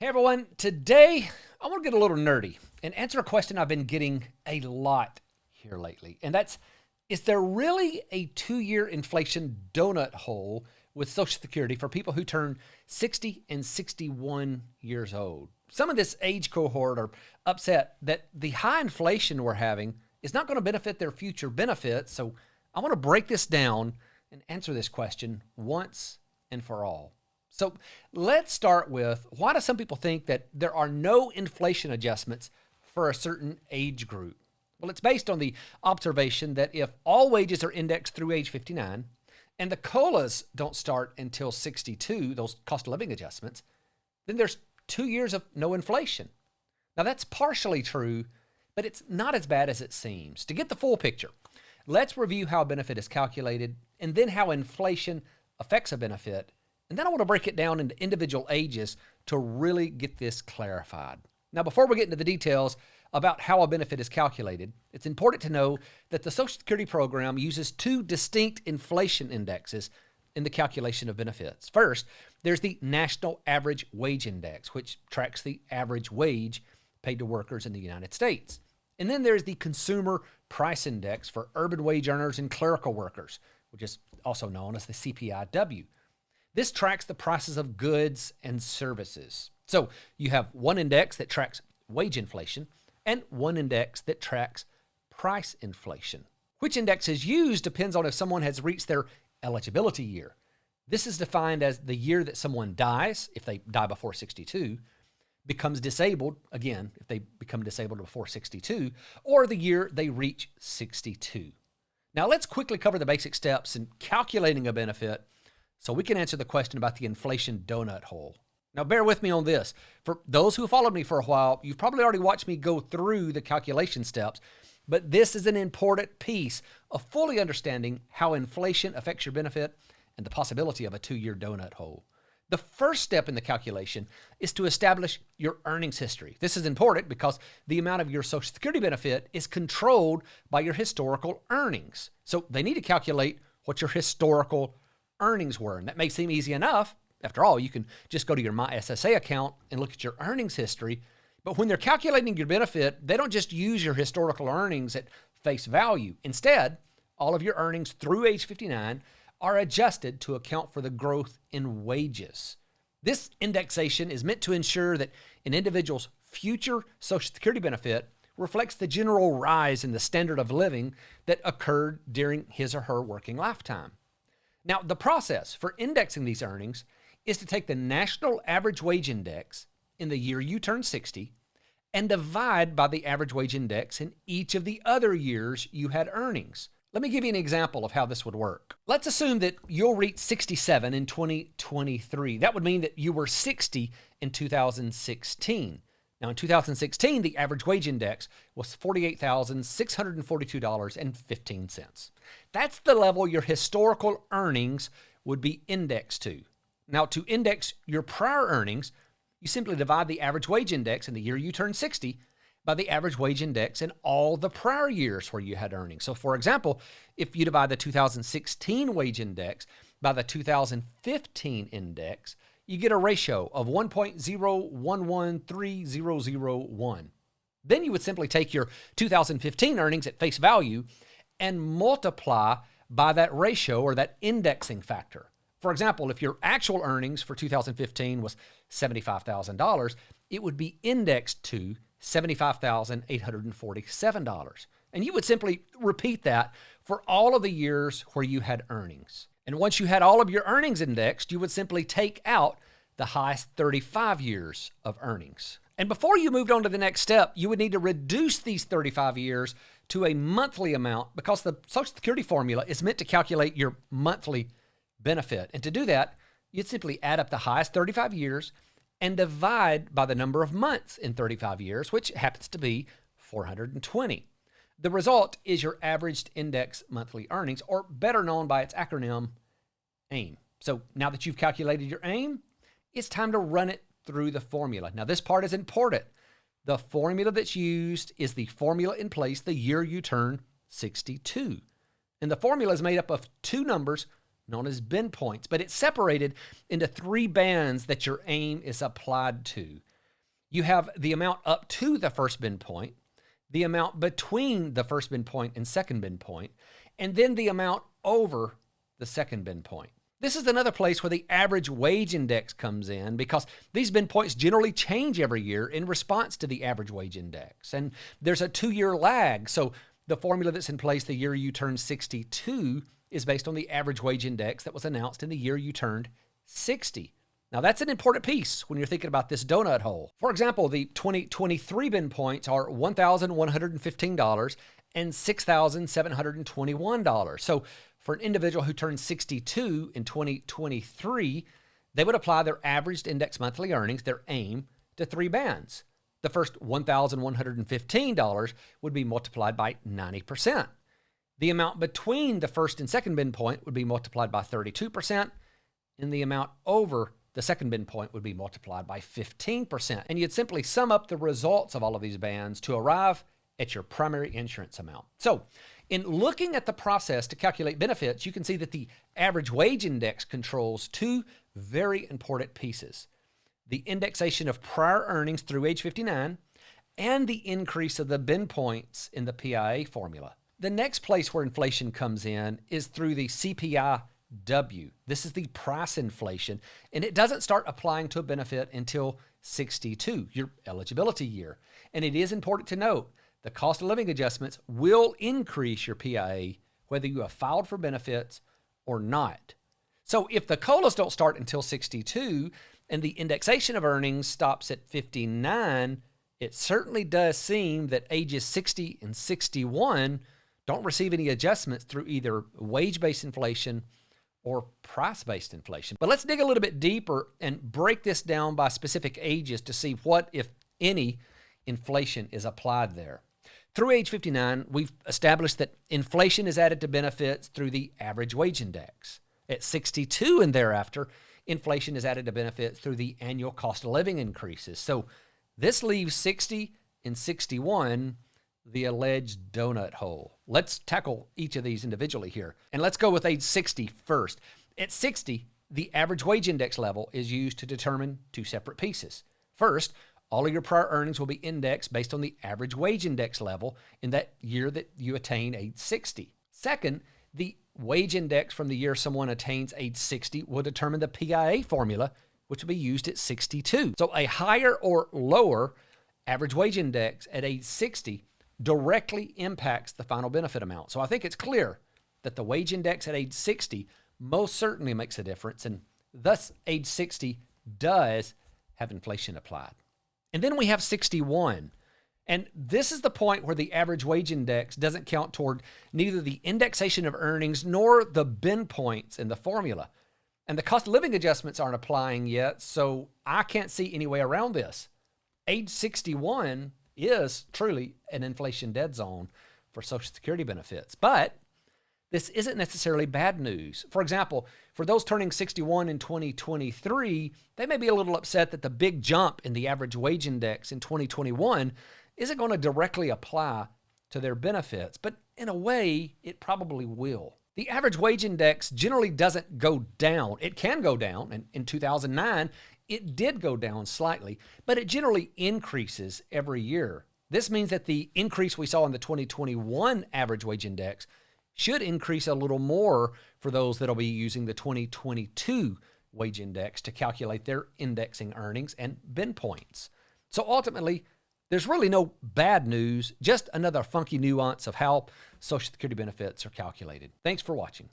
Hey everyone, today I want to get a little nerdy and answer a question I've been getting a lot here lately. And that's, is there really a 2-year inflation donut hole with Social Security for people who turn 60 and 61 years old? Some of this age cohort are upset that the high inflation we're having is not going to benefit their future benefits. So I want to break this down and answer this question once and for all. So let's start with, why do some people think that there are no inflation adjustments for a certain age group? Well, it's based on the observation that if all wages are indexed through age 59 and the COLAs don't start until 62, those cost of living adjustments, then there's 2 years of no inflation. Now that's partially true, but it's not as bad as it seems. To get the full picture, let's review how a benefit is calculated and then how inflation affects a benefit. And then I want to break it down into individual ages to really get this clarified. Now, before we get into the details about how a benefit is calculated, it's important to know that the Social Security program uses two distinct inflation indexes in the calculation of benefits. First, there's the National Average Wage Index, which tracks the average wage paid to workers in the United States. And then there's the Consumer Price Index for urban wage earners and clerical workers, which is also known as the CPIW. This tracks the prices of goods and services. So you have one index that tracks wage inflation and one index that tracks price inflation. Which index is used depends on if someone has reached their eligibility year. This is defined as the year that someone dies, if they die before 62, becomes disabled, again, if they become disabled before 62, or the year they reach 62. Now let's quickly cover the basic steps in calculating a benefit so we can answer the question about the inflation donut hole. Now bear with me on this. For those who followed me for a while, you've probably already watched me go through the calculation steps, but this is an important piece of fully understanding how inflation affects your benefit and the possibility of a 2-year donut hole. The first step in the calculation is to establish your earnings history. This is important because the amount of your Social Security benefit is controlled by your historical earnings. So they need to calculate what your historical earnings were. And that may seem easy enough. After all, you can just go to your MySSA account and look at your earnings history. But when they're calculating your benefit, they don't just use your historical earnings at face value. Instead, all of your earnings through age 59 are adjusted to account for the growth in wages. This indexation is meant to ensure that an individual's future Social Security benefit reflects the general rise in the standard of living that occurred during his or her working lifetime. Now, the process for indexing these earnings is to take the National Average Wage Index in the year you turn 60 and divide by the average wage index in each of the other years you had earnings. Let me give you an example of how this would work. Let's assume that you'll reach 67 in 2023. That would mean that you were 60 in 2016. Now, in 2016, the average wage index was $48,642.15. That's the level your historical earnings would be indexed to. Now, to index your prior earnings, you simply divide the average wage index in the year you turn 60 by the average wage index in all the prior years where you had earnings. So, for example, if you divide the 2016 wage index by the 2015 index, you get a ratio of 1.01130001. Then you would simply take your 2015 earnings at face value and multiply by that ratio or that indexing factor. For example, if your actual earnings for 2015 was $75,000, it would be indexed to $75,847. And you would simply repeat that for all of the years where you had earnings. And once you had all of your earnings indexed, you would simply take out the highest 35 years of earnings. And before you moved on to the next step, you would need to reduce these 35 years to a monthly amount because the Social Security formula is meant to calculate your monthly benefit. And to do that, you'd simply add up the highest 35 years and divide by the number of months in 35 years, which happens to be 420. The result is your averaged index monthly earnings, or better known by its acronym, AIM. So now that you've calculated your AIM, it's time to run it through the formula. Now this part is important. The formula that's used is the formula in place the year you turn 62. And the formula is made up of two numbers known as bend points, but it's separated into three bands that your AIM is applied to. You have the amount up to the first bin point, the amount between the first bin point and second bin point, and then the amount over the second bin point. This is another place where the average wage index comes in, because these bin points generally change every year in response to the average wage index. And there's a 2-year lag. So the formula that's in place the year you turn 62 is based on the average wage index that was announced in the year you turned 60. Now, that's an important piece when you're thinking about this donut hole. For example, the 2023 bin points are $1,115 and $6,721. So for an individual who turned 62 in 2023, they would apply their averaged index monthly earnings, their AIM, to 3 bands. The first $1,115 would be multiplied by 90%. The amount between the first and second bin point would be multiplied by 32%, and the amount over the second bin point would be multiplied by 15%. And you'd simply sum up the results of all of these bands to arrive at your primary insurance amount. So, in looking at the process to calculate benefits, you can see that the average wage index controls 2 very important pieces: the indexation of prior earnings through age 59 and the increase of the bin points in the PIA formula. The next place where inflation comes in is through the CPI-W. This is the price inflation, and it doesn't start applying to a benefit until 62, your eligibility year. And it is important to note the cost of living adjustments will increase your PIA whether you have filed for benefits or not. So if the COLAs don't start until 62 and the indexation of earnings stops at 59, it certainly does seem that ages 60 and 61 don't receive any adjustments through either wage-based inflation or price-based inflation. But let's dig a little bit deeper and break this down by specific ages to see what, if any, inflation is applied there. Through age 59, we've established that inflation is added to benefits through the average wage index. At 62 and thereafter, inflation is added to benefits through the annual cost of living increases. So this leaves 60 and 61 the alleged donut hole. Let's tackle each of these individually here. And let's go with age 60 first. At 60, the average wage index level is used to determine 2 separate pieces. First, all of your prior earnings will be indexed based on the average wage index level in that year that you attain age 60. Second, the wage index from the year someone attains age 60 will determine the PIA formula, which will be used at 62. So a higher or lower average wage index at age 60 directly impacts the final benefit amount. So I think it's clear that the wage index at age 60 most certainly makes a difference, and thus age 60 does have inflation applied. And then we have 61. And this is the point where the average wage index doesn't count toward neither the indexation of earnings nor the bin points in the formula. And the cost of living adjustments aren't applying yet, so I can't see any way around this. Age 61 is truly an inflation dead zone for Social Security benefits. But this isn't necessarily bad news. For example, for those turning 61 in 2023, they may be a little upset that the big jump in the average wage index in 2021 isn't going to directly apply to their benefits, but in a way, it probably will. The average wage index generally doesn't go down. It can go down, and in 2009, it did go down slightly, but it generally increases every year. This means that the increase we saw in the 2021 average wage index should increase a little more for those that'll be using the 2022 wage index to calculate their indexing earnings and bin points. So ultimately, there's really no bad news, just another funky nuance of how Social Security benefits are calculated. Thanks for watching.